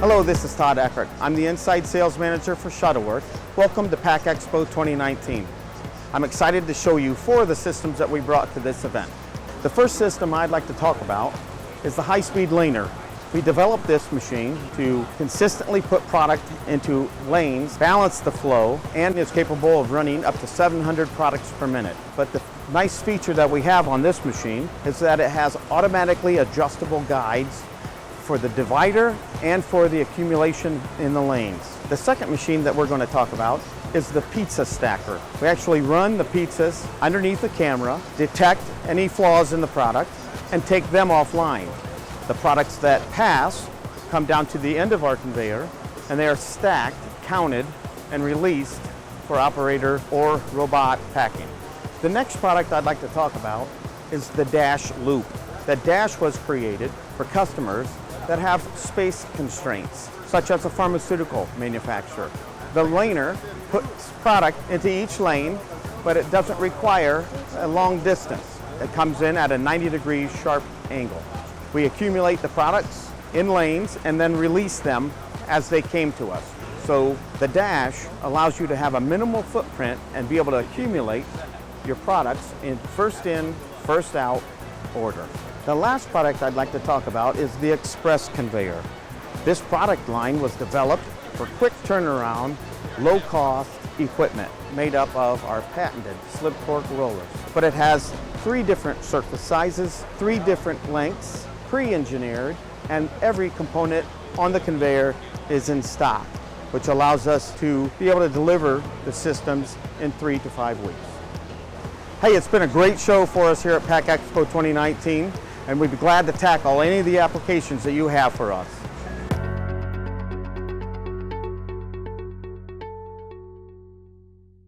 Hello, this is Todd Eckert. I'm the Inside Sales Manager for Shuttleworth. Welcome to Pack Expo 2019. I'm excited to show you 4 of the systems that we brought to this event. The first system I'd like to talk about is the high-speed Lehner. We developed this machine to consistently put product into lanes, balance the flow, and is capable of running up to 700 products per minute. But the nice feature that we have on this machine is that it has automatically adjustable guides for the divider and for the accumulation in the lanes. The second machine that we're going to talk about is the pizza stacker. We actually run the pizzas underneath the camera, detect any flaws in the product, and take them offline. The products that pass come down to the end of our conveyor, and they are stacked, counted, and released for operator or robot packing. The next product I'd like to talk about is the Dash Loop. The Dash was created for customers that have space constraints, such as a pharmaceutical manufacturer. The Lehner puts product into each lane, but it doesn't require a long distance. It comes in at a 90-degree sharp angle. We accumulate the products in lanes and then release them as they came to us. So the Dash allows you to have a minimal footprint and be able to accumulate your products in, first out order. The last product I'd like to talk about is the Express Conveyor. This product line was developed for quick turnaround, low-cost equipment made up of our patented slip torque rollers. But it has 3 different surface sizes, 3 different lengths, pre-engineered, and every component on the conveyor is in stock, which allows us to be able to deliver the systems in 3 to 5 weeks. Hey, it's been a great show for us here at Pack Expo 2019, and we'd be glad to tackle any of the applications that you have for us.